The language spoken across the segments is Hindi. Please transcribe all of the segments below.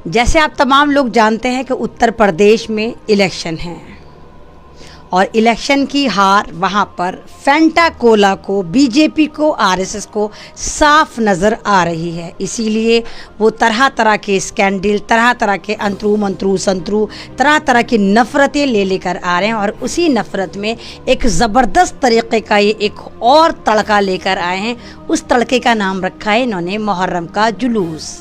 जैसे आप तमाम लोग जानते हैं कि उत्तर प्रदेश में इलेक्शन है और इलेक्शन की हार वहाँ पर फेंटा कोला को, बीजेपी को, आरएसएस को साफ नज़र आ रही है। इसीलिए वो तरह तरह के स्कैंडल, तरह तरह के अंतरू तरह तरह की नफ़रतें लेकर आ रहे हैं और उसी नफ़रत में एक ज़बरदस्त तरीक़े का ये एक और तड़का लेकर आए हैं। उस तड़के का नाम रखा है इन्होंने मुहर्रम का जुलूस।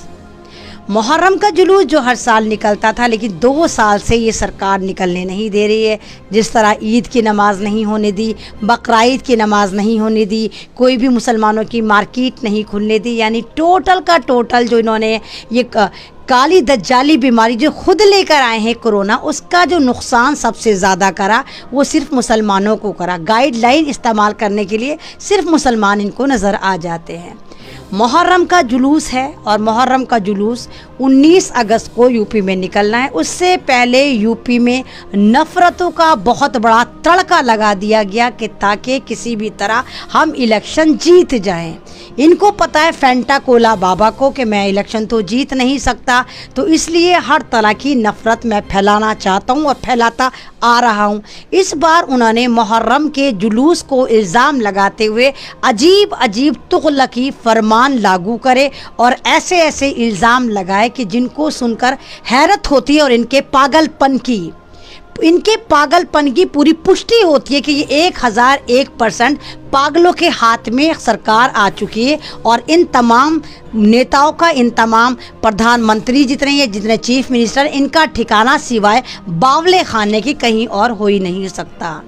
मुहर्रम का जुलूस जो हर साल निकलता था, लेकिन 2 साल से ये सरकार निकलने नहीं दे रही है। जिस तरह ईद की नमाज़ नहीं होने दी, बकरीद की नमाज़ नहीं होने दी, कोई भी मुसलमानों की मार्केट नहीं खुलने दी, यानी टोटल का टोटल जो इन्होंने ये काली दज्जाली बीमारी जो खुद लेकर आए हैं कोरोना, उसका जो नुकसान सबसे ज़्यादा करा वो सिर्फ मुसलमानों को करा। गाइडलाइन इस्तेमाल करने के लिए सिर्फ मुसलमान इनको नज़र आ जाते हैं। मुहर्रम का जुलूस है और मुहर्रम का जुलूस 19 अगस्त को यूपी में निकलना है। उससे पहले यूपी में नफ़रतों का बहुत बड़ा तड़का लगा दिया गया कि ताकि किसी भी तरह हम इलेक्शन जीत जाएं। इनको पता है फेंटा कोला बाबा को कि मैं इलेक्शन तो जीत नहीं सकता, तो इसलिए हर तरह की नफ़रत मैं फैलाना चाहता हूं और फैलाता आ रहा हूं। इस बार उन्होंने मुहर्रम के जुलूस को इल्ज़ाम लगाते हुए अजीब अजीब तुगलकी फरमान लागू करे और ऐसे ऐसे इल्ज़ाम लगाए कि जिनको सुनकर हैरत होती है और इनके पागलपन की पूरी पुष्टि होती है कि ये 1001% पागलों के हाथ में सरकार आ चुकी है। और इन तमाम नेताओं का, इन तमाम प्रधानमंत्री जितने चीफ मिनिस्टर, इनका ठिकाना सिवाय बावले खाने की कहीं और हो ही नहीं सकता।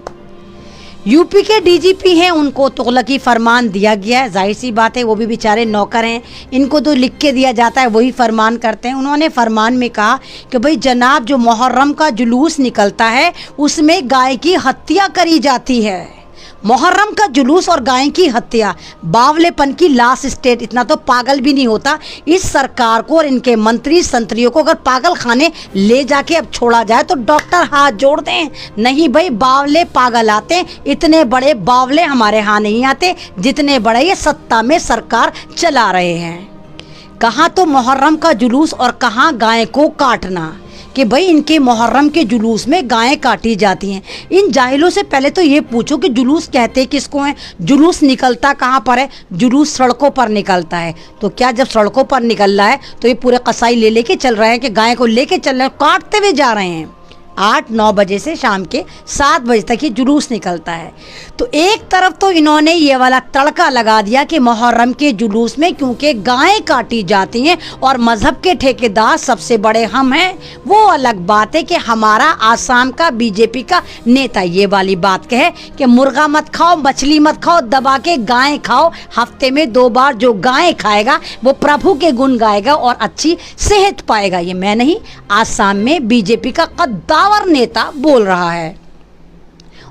यूपी के डीजीपी हैं, उनको तुगलकी फरमान दिया गया है। जाहिर सी बात है, वो भी बेचारे नौकर हैं, इनको तो लिख के दिया जाता है, वही फरमान करते हैं। उन्होंने फरमान में कहा कि भाई जनाब, जो मुहर्रम का जुलूस निकलता है उसमें गाय की हत्या करी जाती है। मुहर्रम का जुलूस और गाय की हत्या, बावलेपन की लास्ट स्टेट। इतना तो पागल भी नहीं होता इस सरकार को और इनके मंत्री संतरियों को। अगर पागल खाने ले जाके अब छोड़ा जाए तो डॉक्टर हाथ जोड़ दें। नहीं भाई, बावले पागल आते हैं, इतने बड़े बावले हमारे यहाँ नहीं आते जितने बड़े ये सत्ता में सरकार चला रहे हैं। कहाँ तो मुहर्रम का जुलूस और कहाँ गाय को काटना कि भाई इनके मुहर्रम के जुलूस में गायें काटी जाती हैं। इन जाहिलों से पहले तो ये पूछो कि जुलूस कहते किसको हैं, जुलूस निकलता कहाँ पर है। जुलूस सड़कों पर निकलता है। तो क्या जब सड़कों पर निकल रहा है तो ये पूरे कसाई लेके चल रहे हैं कि गाय को लेके चल रहे हैं, काटते हुए जा रहे हैं। 8-9 बजे से शाम के 7 बजे तक ये जुलूस निकलता है। तो एक तरफ तो इन्होंने ये वाला तड़का लगा दिया कि मुहर्रम के जुलूस में क्योंकि गायें काटी जाती हैं और मज़हब के ठेकेदार सबसे बड़े हम हैं। वो अलग बात है कि हमारा आसाम का बीजेपी का नेता ये वाली बात कहे कि मुर्गा मत खाओ, मछली मत खाओ, दबा के गाय खाओ। हफ्ते में 2 बार जो गाय खाएगा वो प्रभु के गुण गाएगा और अच्छी सेहत पाएगा। ये मैं नहीं, आसाम में बीजेपी का कद्दावर नेता बोल रहा है।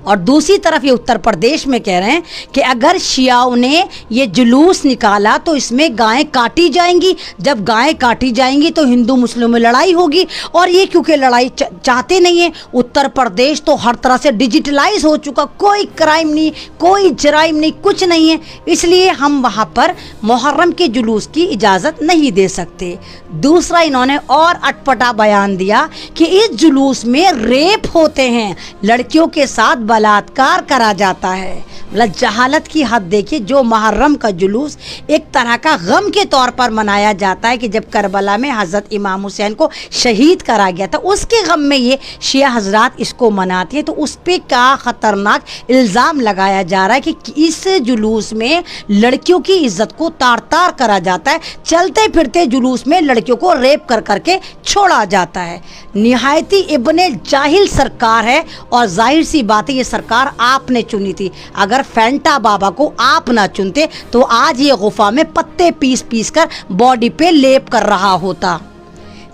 और दूसरी तरफ ये उत्तर प्रदेश में कह रहे हैं कि अगर शियाओं ने ये जुलूस निकाला तो इसमें गायें काटी जाएंगी। जब गायें काटी जाएंगी तो हिंदू मुस्लिम में लड़ाई होगी। और ये क्योंकि लड़ाई चाहते नहीं है। उत्तर प्रदेश तो हर तरह से डिजिटलाइज हो चुका, कोई क्राइम नहीं, कोई जराइम नहीं, कुछ नहीं है। इसलिए हम वहाँ पर मुहर्रम के जुलूस की इजाज़त नहीं दे सकते। दूसरा, इन्होंने और अटपटा बयान दिया कि इस जुलूस में रेप होते हैं, लड़कियों के साथ बलात्कार करा जाता है। मतलब जहालत की हद देखिए। जो मुहर्रम का जुलूस एक तरह का गम के तौर पर मनाया जाता है कि जब करबला में हज़रत इमाम हुसैन को शहीद करा गया था, उसके गम में ये शिया हजरात इसको मनाती हैं। तो उस पर क्या ख़तरनाक इल्ज़ाम लगाया जा रहा है कि इस जुलूस में लड़कियों की इज्जत को तार तार करा जाता है। चलते फिरते जुलूस में लड़कियों को रेप कर करके छोड़ा जाता है। निहायती इब्ने जाहिल सरकार है। और जाहिर सी बात है, ये सरकार आपने चुनी थी। अगर फेंटा बाबा को आप ना चुनते तो आज ये गुफा में पत्ते पीस पीस कर बॉडी पे लेप कर रहा होता।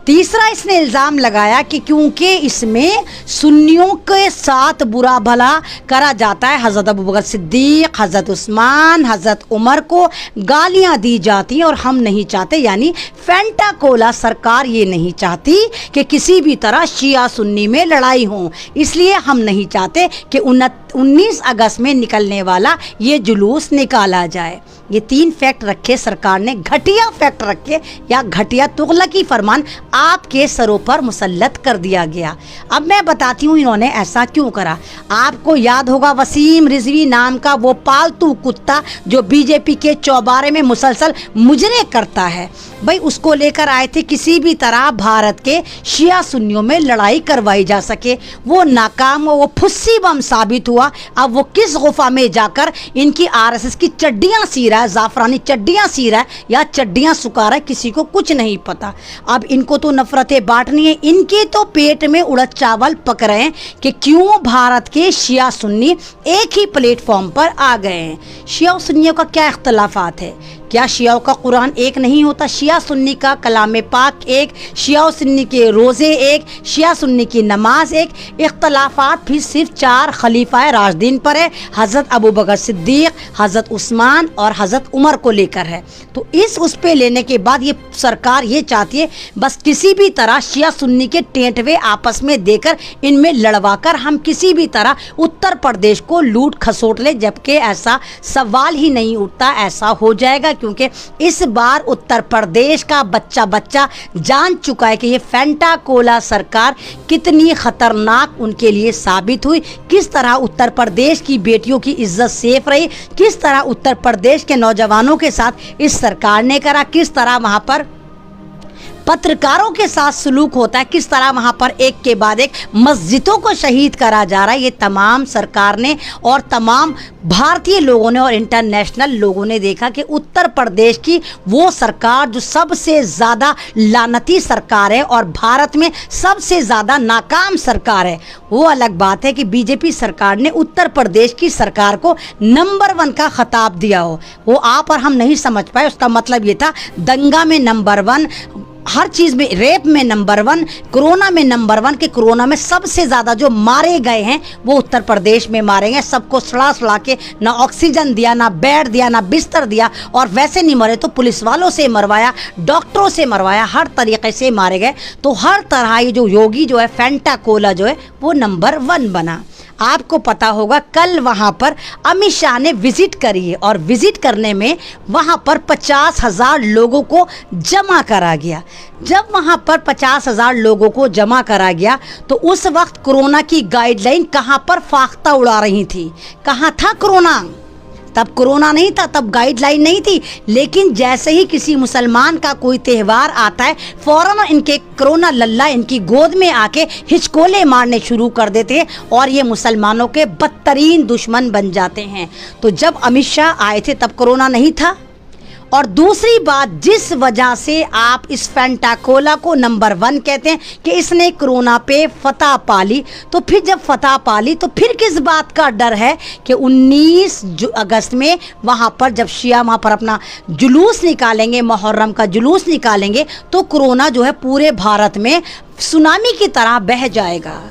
तीसरा, इसने इल्ज़ाम लगाया कि क्योंकि इसमें सुन्नियों के साथ बुरा भला करा जाता है, हज़रत अबू बकर सिद्दीक, हज़रत उस्मान, हज़रत उमर को गालियां दी जाती हैं और हम नहीं चाहते, यानी फेंटा कोला सरकार ये नहीं चाहती कि किसी भी तरह शिया सुन्नी में लड़ाई हो। इसलिए हम नहीं चाहते कि 19 अगस्त में निकलने वाला ये जुलूस निकाला जाए। ये 3 फैक्ट रखे सरकार ने, घटिया फैक्ट रखे या घटिया तुगलकी फरमान आपके सरों पर मुसल्लत कर दिया गया। अब मैं बताती हूँ इन्होंने ऐसा क्यों करा। आपको याद होगा वसीम रिजवी नाम का वो पालतू कुत्ता जो बीजेपी के चौबारे में मुसलसल मुजरे करता है, भाई उसको लेकर आए थे किसी भी तरह भारत के शिया सुन्नियों में लड़ाई करवाई जा सके। वो नाकाम, वो फुस्सी बम साबित हुआ। अब वो किस गुफा में जाकर इनकी आरएसएस की चड्डियां सी रहा है, जाफरानी चड्डियां सी रहा है या चड्डियां सुखा रहा है, किसी को कुछ नहीं पता। अब इनको तो नफरतें बांटनी है, इनके तो पेट में उड़द चावल पक रहे हैं कि क्यों भारत के शिया सुन्नी एक ही प्लेटफॉर्म पर आ गए हैं। शिया और सुन्नियों का क्या इख्तलाफात है? क्या शियाओं का कुरान एक नहीं होता? शिया सुन्नी का कलाम पाक एक, शिया और सुन्नी के रोज़े एक, शिया सुन्नी की नमाज एक। इख्तलाफात भी सिर्फ 4 खलीफाए राशिदीन पर है, हज़रत अबू बकर सिद्दीक, हज़रत उस्मान और हज़रत उमर को लेकर है। तो उस पे लेने के बाद ये सरकार ये चाहती है बस किसी भी तरह शिया सुन्नी के टेंटवे आपस में देकर इनमें लड़वाकर हम किसी भी तरह उत्तर प्रदेश को लूट खसोट ले, जबकि ऐसा सवाल ही नहीं उठता ऐसा हो जाएगा, क्योंकि इस बार उत्तर प्रदेश का बच्चा बच्चा जान चुका है कि ये फेंटा कोला सरकार कितनी खतरनाक उनके लिए साबित हुई, किस तरह उत्तर प्रदेश की बेटियों की इज्जत सेफ रही, किस तरह उत्तर प्रदेश के नौजवानों के साथ इस सरकार ने करा, किस तरह वहां पर पत्रकारों के साथ सलूक होता है, किस तरह वहाँ पर एक के बाद एक मस्जिदों को शहीद करा जा रहा है। ये तमाम सरकार ने और तमाम भारतीय लोगों ने और इंटरनेशनल लोगों ने देखा कि उत्तर प्रदेश की वो सरकार जो सबसे ज़्यादा लानती सरकार है और भारत में सबसे ज़्यादा नाकाम सरकार है। वो अलग बात है कि बीजेपी सरकार ने उत्तर प्रदेश की सरकार को नंबर 1 का खिताब दिया हो, वो आप और हम नहीं समझ पाए। उसका मतलब ये था दंगा में नंबर 1, हर चीज़ में, रेप में नंबर 1, कोरोना में नंबर 1, कि कोरोना में सबसे ज़्यादा जो मारे गए हैं वो उत्तर प्रदेश में मारे गए। सबको सड़ा के ना ऑक्सीजन दिया, ना बेड दिया, ना बिस्तर दिया, और वैसे नहीं मरे तो पुलिस वालों से मरवाया, डॉक्टरों से मरवाया, हर तरीके से मारे गए। तो हर तरह ये जो योगी जो है फेंटा कोला जो है वो नंबर 1 बना। आपको पता होगा कल वहाँ पर अमित शाह ने विजिट करी है और विजिट करने में वहाँ पर 50,000 लोगों को जमा करा गया। जब वहाँ पर 50,000 लोगों को जमा करा गया तो उस वक्त कोरोना की गाइडलाइन कहाँ पर फाख्ता उड़ा रही थी? कहाँ था कोरोना? तब कोरोना नहीं था, तब गाइडलाइन नहीं थी। लेकिन जैसे ही किसी मुसलमान का कोई त्यौहार आता है फौरन इनके कोरोना लल्ला इनकी गोद में आके हिचकोले मारने शुरू कर देते हैं और ये मुसलमानों के बदतरीन दुश्मन बन जाते हैं। तो जब अमित शाह आए थे तब कोरोना नहीं था। और दूसरी बात, जिस वजह से आप इस फेंटाकोला को नंबर 1 कहते हैं कि इसने कोरोना पे फतह पाली, तो फिर जब फतह पाली तो फिर किस बात का डर है कि 19 अगस्त में वहाँ पर जब शिया वहाँ पर अपना जुलूस निकालेंगे, मुहर्रम का जुलूस निकालेंगे, तो कोरोना जो है पूरे भारत में सुनामी की तरह बह जाएगा।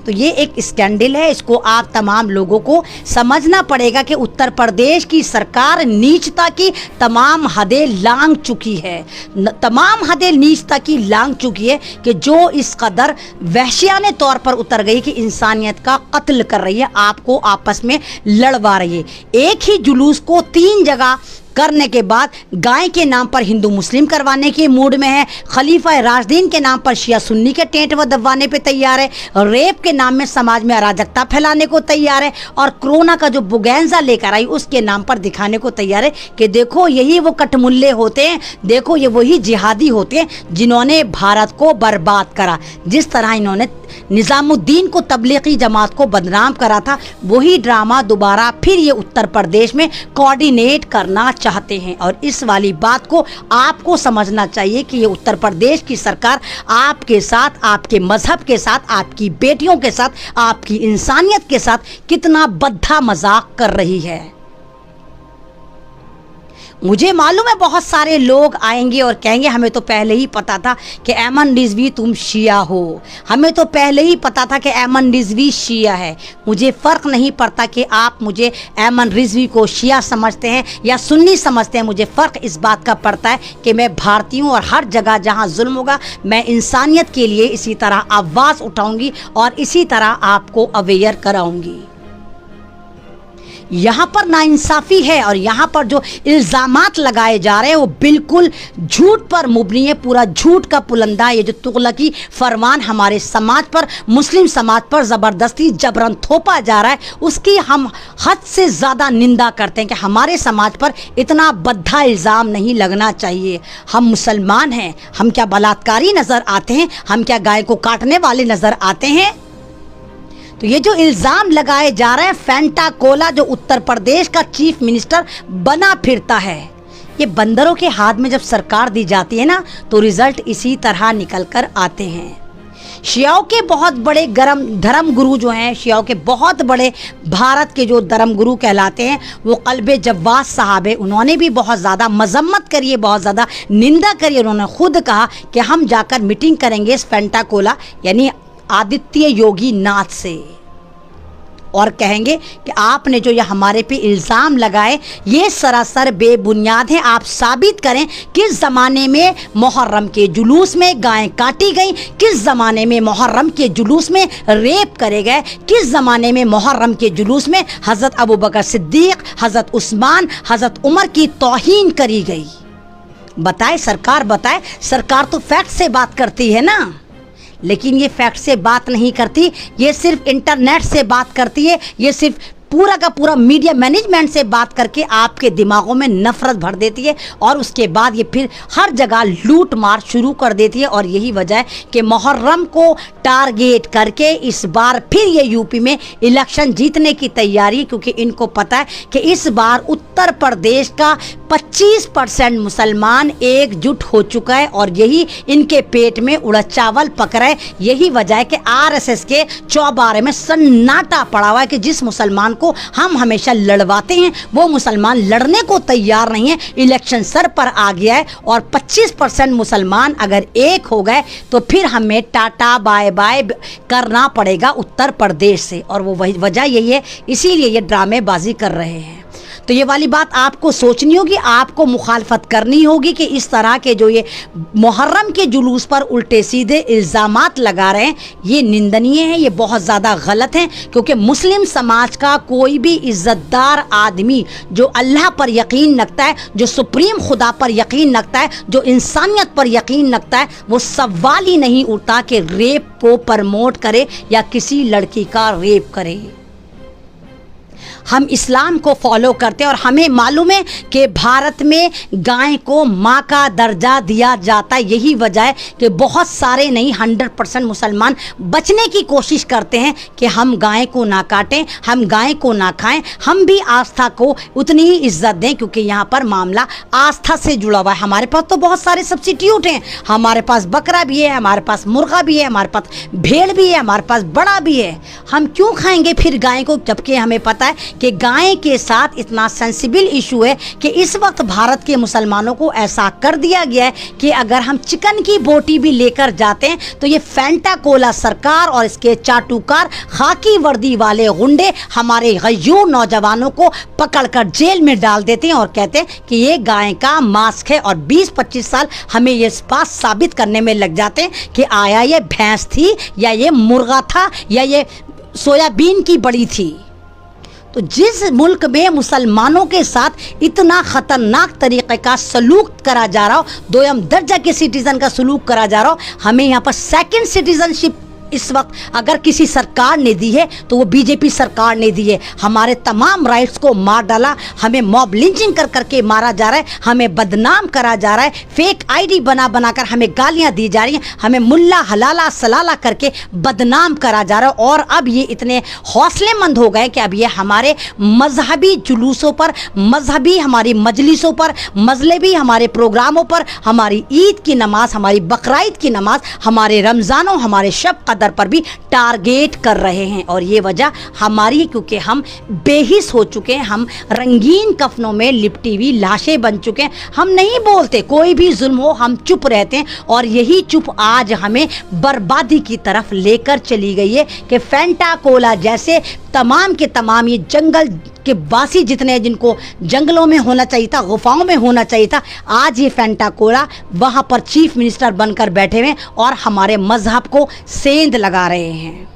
तो ये एक स्कैंडल है, इसको आप तमाम लोगों को समझना पड़ेगा कि उत्तर प्रदेश की सरकार नीचता की तमाम हदें लांघ चुकी है, तमाम हदें नीचता की लांघ चुकी है कि जो इस कदर वहशियाने तौर पर उतर गई कि इंसानियत का कत्ल कर रही है, आपको आपस में लड़वा रही है। एक ही जुलूस को 3 जगह करने के बाद गाय के नाम पर हिंदू मुस्लिम करवाने के मूड में है, खलीफा राशिदीन के नाम पर शिया सुन्नी के टेंट व दबवाने पे तैयार है, रेप के नाम में समाज में अराजकता फैलाने को तैयार है, और कोरोना का जो बुगैंजा लेकर आई उसके नाम पर दिखाने को तैयार है कि देखो यही वो कटमुल्ले होते हैं, देखो ये वही जिहादी होते हैं जिन्होंने भारत को बर्बाद करा। जिस तरह इन्होंने निज़ामुद्दीन को, तबलीगी जमात को बदनाम करा था, वही ड्रामा दोबारा फिर ये उत्तर प्रदेश में कोऑर्डिनेट करना चाहते हैं। और इस वाली बात को आपको समझना चाहिए कि ये उत्तर प्रदेश की सरकार आपके साथ, आपके मजहब के साथ, आपकी बेटियों के साथ, आपकी इंसानियत के साथ कितना बद्धा मजाक कर रही है। मुझे मालूम है बहुत सारे लोग आएंगे और कहेंगे हमें तो पहले ही पता था कि ऐमन रिजवी तुम शिया हो, हमें तो पहले ही पता था कि ऐमन रिजवी शिया है। मुझे फ़र्क नहीं पड़ता कि आप मुझे ऐमन रिजवी को शिया समझते हैं या सुन्नी समझते हैं, मुझे फ़र्क इस बात का पड़ता है कि मैं भारतीय हूँ और हर जगह जहाँ जुल्म होगा मैं इंसानियत के लिए इसी तरह आवाज़ उठाऊँगी और इसी तरह आपको अवेयर कराऊँगी। यहाँ पर नाइंसाफ़ी है और यहाँ पर जो इल्ज़ामात लगाए जा रहे हैं वो बिल्कुल झूठ पर मुबनी है। पूरा झूठ का पुलंदा, ये जो तुगलकी फरमान हमारे समाज पर, मुस्लिम समाज पर ज़बरदस्ती जबरन थोपा जा रहा है, उसकी हम हद से ज़्यादा निंदा करते हैं कि हमारे समाज पर इतना बद्धा इल्ज़ाम नहीं लगना चाहिए। हम मुसलमान हैं, हम क्या बलात्कारी नज़र आते हैं? हम क्या गाय को काटने वाले नज़र आते हैं? तो ये जो इल्ज़ाम लगाए जा रहे हैं, फैंटा कोला जो उत्तर प्रदेश का चीफ मिनिस्टर बना फिरता है, ये बंदरों के हाथ में जब सरकार दी जाती है ना, तो रिजल्ट इसी तरह निकल कर आते हैं। शियाओं के बहुत बड़े धर्म गुरु जो हैं, शियाओं के बहुत बड़े भारत के जो धर्म गुरु कहलाते हैं, वो क़ल्बे जव्वाद साहब है। उन्होंने भी बहुत ज़्यादा मजम्मत करी है, बहुत ज़्यादा निंदा करी है। उन्होंने खुद कहा कि हम जाकर मीटिंग करेंगे इस फैंटा कोला यानी आदित्य योगी नाथ से, और कहेंगे कि आपने जो ये हमारे पे इल्ज़ाम लगाए ये सरासर बेबुनियाद हैं। आप साबित करें किस ज़माने में मुहर्रम के जुलूस में गायें काटी गई, किस ज़माने में मुहर्रम के जुलूस में रेप करे गए, किस ज़माने में मुहर्रम के जुलूस में हज़रत अबू बकर सिद्दीक़, हज़रत उस्मान, हज़रत उमर की तौहीन करी गई। बताए सरकार, बताए। सरकार तो फैक्ट से बात करती है ना, लेकिन ये फैक्ट से बात नहीं करती, ये सिर्फ इंटरनेट से बात करती है, ये सिर्फ पूरा का पूरा मीडिया मैनेजमेंट से बात करके आपके दिमागों में नफरत भर देती है और उसके बाद ये फिर हर जगह लूट मार शुरू कर देती है। और यही वजह है कि मुहर्रम को टारगेट करके इस बार फिर ये यूपी में इलेक्शन जीतने की तैयारी, क्योंकि इनको पता है कि इस बार उत्तर प्रदेश का 25% मुसलमान एकजुट हो चुका है और यही इनके पेट में उड़द चावल पक रहा है। यही वजह है कि आरएसएस के चौबारे में सन्नाटा पड़ा हुआ है कि जिस मुसलमान को हम हमेशा लड़वाते हैं वो मुसलमान लड़ने को तैयार नहीं है। इलेक्शन सर पर आ गया है और 25% मुसलमान अगर एक हो गए तो फिर हमें टाटा बाय बाय करना पड़ेगा उत्तर प्रदेश से, और वो वजह यही है, इसीलिए ये ड्रामेबाजी कर रहे हैं। तो ये वाली बात आपको सोचनी होगी, आपको मुखालफत करनी होगी कि इस तरह के जो ये मुहर्रम के जुलूस पर उल्टे सीधे इल्ज़ामात लगा रहे हैं ये निंदनीय है, ये बहुत ज़्यादा गलत है। क्योंकि मुस्लिम समाज का कोई भी इज़्ज़तदार आदमी जो अल्लाह पर यकीन रखता है, जो सुप्रीम खुदा पर यकीन रखता है, जो इंसानियत पर यकीन रखता है, वो सवाल ही नहीं उठता कि रेप को प्रमोट करे या किसी लड़की का रेप करे। हम इस्लाम को फॉलो करते हैं और हमें मालूम है कि भारत में गाय को माँ का दर्जा दिया जाता है। यही वजह है कि बहुत सारे नहीं 100% मुसलमान बचने की कोशिश करते हैं कि हम गाय को ना काटें, हम गाय को ना खाएं, हम भी आस्था को उतनी ही इज्जत दें, क्योंकि यहाँ पर मामला आस्था से जुड़ा हुआ है। हमारे पास तो बहुत सारे सब्सिट्यूट हैं, हमारे पास बकरा भी है, हमारे पास मुर्गा भी है, हमारे पास भेड़ भी है, हमारे पास बड़ा भी है। हम क्यों खाएंगे फिर गाय को, जबकि हमें पता है कि गाय के साथ इतना सेंसिबल इशू है कि इस वक्त भारत के मुसलमानों को ऐसा कर दिया गया है कि अगर हम चिकन की बोटी भी लेकर जाते हैं तो ये फैंटा कोला सरकार और इसके चाटुकार खाकी वर्दी वाले गुंडे हमारे गयूर नौजवानों को पकड़कर जेल में डाल देते हैं और कहते हैं कि ये गाय का मांस है, और 20-25 साल हमें ये बात साबित करने में लग जाते हैं कि आया ये भैंस थी या ये मुर्गा था या ये सोयाबीन की बड़ी थी। तो जिस मुल्क में मुसलमानों के साथ इतना ख़तरनाक तरीक़े का सलूक करा जा रहा हो, दोयम दर्जा के सिटीज़न का सलूक करा जा रहा हो, हमें यहाँ पर सेकंड सिटीज़नशिप इस वक्त अगर किसी सरकार ने दी है तो वो बीजेपी सरकार ने दी है। हमारे तमाम राइट्स को मार डाला, हमें मॉब लिंचिंग कर करके मारा जा रहा है, हमें बदनाम करा जा रहा है, फेक आईडी बना बना कर हमें गालियां दी जा रही हैं, हमें मुल्ला हलाला सलाला करके बदनाम करा जा रहा है। और अब ये इतने हौसलेमंद हो गए कि अब ये हमारे मजहबी जुलूसों पर, मजहबी हमारी मजलिसों पर, मजलबी हमारे प्रोग्रामों पर, हमारी ईद की नमाज, हमारी बकरीद की नमाज, हमारे रमज़ानों, हमारे शब कदर पर भी टारगेट कर रहे हैं। और ये वजह हमारी, क्योंकि हम बेहिस हो चुके हैं, हम रंगीन कफनों में लिपटी हुई लाशें बन चुके हैं। हम नहीं बोलते, कोई भी जुल्म हो हम चुप रहते हैं, और यही चुप आज हमें बर्बादी की तरफ लेकर चली गई है कि फैंटा कोला जैसे तमाम के तमाम ये जंगल के बासी जितने जिनको जंगलों में होना चाहिए था, गुफाओं में होना चाहिए था, आज ये फैंटा कोला वहाँ पर चीफ मिनिस्टर बनकर बैठे हुए और हमारे मजहब को सेंध लगा रहे हैं।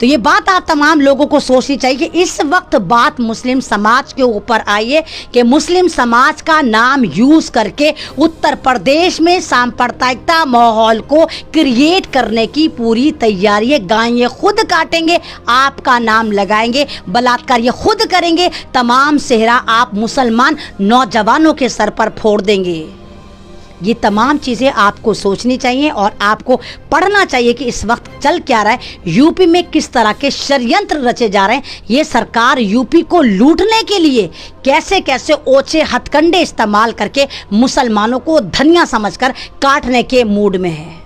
तो ये बात आप तमाम लोगों को सोचनी चाहिए कि इस वक्त बात मुस्लिम समाज के ऊपर आई है कि मुस्लिम समाज का नाम यूज करके उत्तर प्रदेश में सांप्रदायिकता माहौल को क्रिएट करने की पूरी तैयारी है। गाय ये खुद काटेंगे, आपका नाम लगाएंगे, बलात्कार ये खुद करेंगे, तमाम सेहरा आप मुसलमान नौजवानों के सर पर फोड़ देंगे। ये तमाम चीज़ें आपको सोचनी चाहिए और आपको पढ़ना चाहिए कि इस वक्त चल क्या रहा है, यूपी में किस तरह के षड्यंत्र रचे जा रहे हैं। ये सरकार यूपी को लूटने के लिए कैसे कैसे ओछे हथकंडे इस्तेमाल करके मुसलमानों को धनिया समझकर काटने के मूड में है।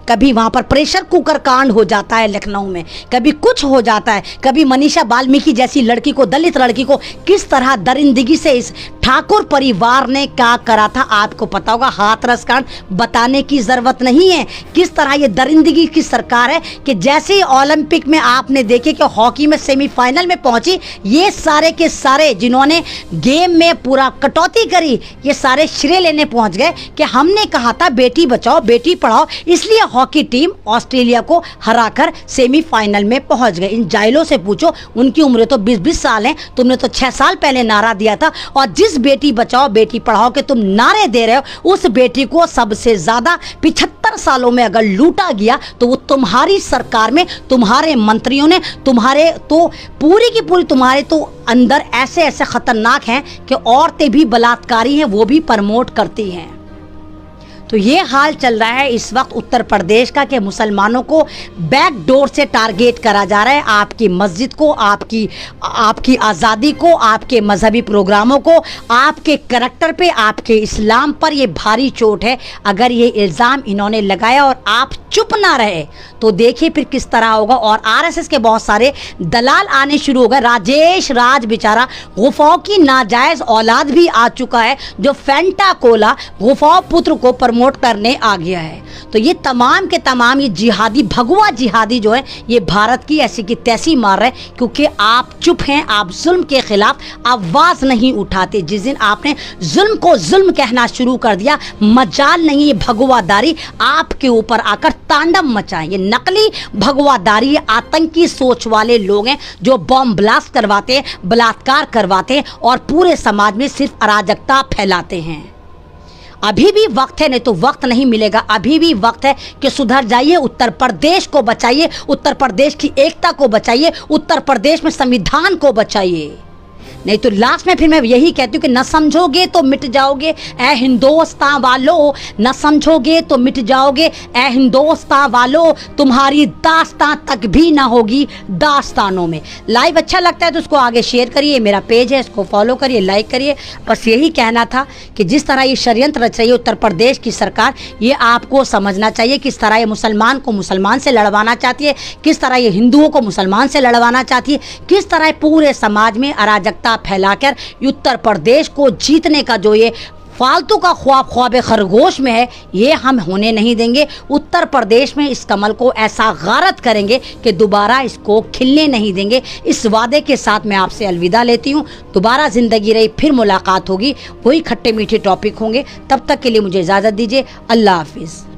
कभी वहाँ पर प्रेशर कुकर कांड हो जाता है लखनऊ में, कभी कुछ हो जाता है, कभी मनीषा वाल्मीकि जैसी लड़की को, दलित लड़की को किस तरह दरिंदगी से इस ठाकुर परिवार ने क्या करा था आपको पता होगा। हाथरस कांड बताने की ज़रूरत नहीं है। किस तरह ये दरिंदगी की सरकार है कि जैसे ही ओलंपिक में आपने देखे कि हॉकी में सेमीफाइनल में पहुंची, ये सारे के सारे जिन्होंने गेम में पूरा कटौती करी, ये सारे श्रेय लेने पहुंच गए कि हमने कहा था बेटी बचाओ बेटी पढ़ाओ, इसलिए हॉकी टीम ऑस्ट्रेलिया को हराकर सेमीफाइनल में पहुंच गए। इन जाहिलों से पूछो, उनकी उम्र तो 20-20 साल है, तुमने तो 6 साल पहले नारा दिया था। और जिस बेटी बचाओ बेटी पढ़ाओ के तुम नारे दे रहे हो, उस बेटी को सबसे ज्यादा 75 सालों में अगर लूटा गया तो वो तुम्हारी सरकार में तुम्हारे मंत्रियों ने, तुम्हारे तो पूरी की पूरी तुम्हारे तो अंदर ऐसे ऐसे खतरनाक हैं कि औरतें भी बलात्कारी हैं, वो भी प्रमोट करती हैं। तो ये हाल चल रहा है इस वक्त उत्तर प्रदेश का कि मुसलमानों को बैक डोर से टारगेट करा जा रहा है। आपकी मस्जिद को, आपकी आज़ादी को, आपके मजहबी प्रोग्रामों को, आपके करैक्टर पे, आपके इस्लाम पर ये भारी चोट है। अगर ये इल्ज़ाम इन्होंने लगाया और आप चुप ना रहे तो देखिए फिर किस तरह होगा। और आरएसएस के बहुत सारे दलाल आने शुरू हो गए। राजेश राज बेचारा गुफाओं की नाजायज औलाद भी आ चुका है, जो फेंटा कोला गुफाओं पुत्र को प्रमोट करने आ गया है। तो ये तमाम के तमाम ये जिहादी, भगवा जिहादी जो है, ये भारत की ऐसी की तैसी मार रहे हैं क्योंकि आप चुप हैं, आप जुल्म के खिलाफ आवाज नहीं उठाते। जिस दिन आपने जुल्म को जुल्म कहना शुरू कर दिया, मजाल नहीं ये भगवादारी आपके ऊपर आकर तांडव मचाएं। ये नकली भगवादारी, आतंकी सोच वाले लोग हैं जो बॉम्ब ब्लास्ट करवाते हैं, बलात्कार करवाते हैं और पूरे समाज में सिर्फ अराजकता फैलाते हैं। अभी भी वक्त है, नहीं तो वक्त नहीं मिलेगा। अभी भी वक्त है कि सुधर जाइए, उत्तर प्रदेश को बचाइए, उत्तर प्रदेश की एकता को बचाइए, उत्तर प्रदेश में संविधान को बचाइए। नहीं तो लास्ट में फिर मैं यही कहती हूँ कि न समझोगे तो मिट जाओगे ए हिंदुस्तान वालों, न समझोगे तो मिट जाओगे ए हिंदुस्तान वालों, तुम्हारी दास्तां तक भी ना होगी दास्तानों में। लाइव अच्छा लगता है तो उसको आगे शेयर करिए, मेरा पेज है इसको फॉलो करिए, लाइक करिए। बस यही कहना था कि जिस तरह ये षड्यंत्र रच रही है उत्तर प्रदेश की सरकार, ये आपको समझना चाहिए। किस तरह ये मुसलमान को मुसलमान से लड़वाना चाहती है, किस तरह ये हिंदुओं को मुसलमान से लड़वाना चाहती है, किस तरह पूरे समाज में अराजकता फैलाकर उत्तर प्रदेश को जीतने का जो ये फालतू का ख्वाब खरगोश में है, ये हम होने नहीं देंगे। उत्तर प्रदेश में इस कमल को ऐसा गारत करेंगे कि दोबारा इसको खिलने नहीं देंगे। इस वादे के साथ मैं आपसे अलविदा लेती हूँ। दोबारा जिंदगी रही फिर मुलाकात होगी, वही खट्टे मीठे टॉपिक होंगे। तब तक के लिए मुझे इजाज़त दीजिए। अल्लाह हाफिज़।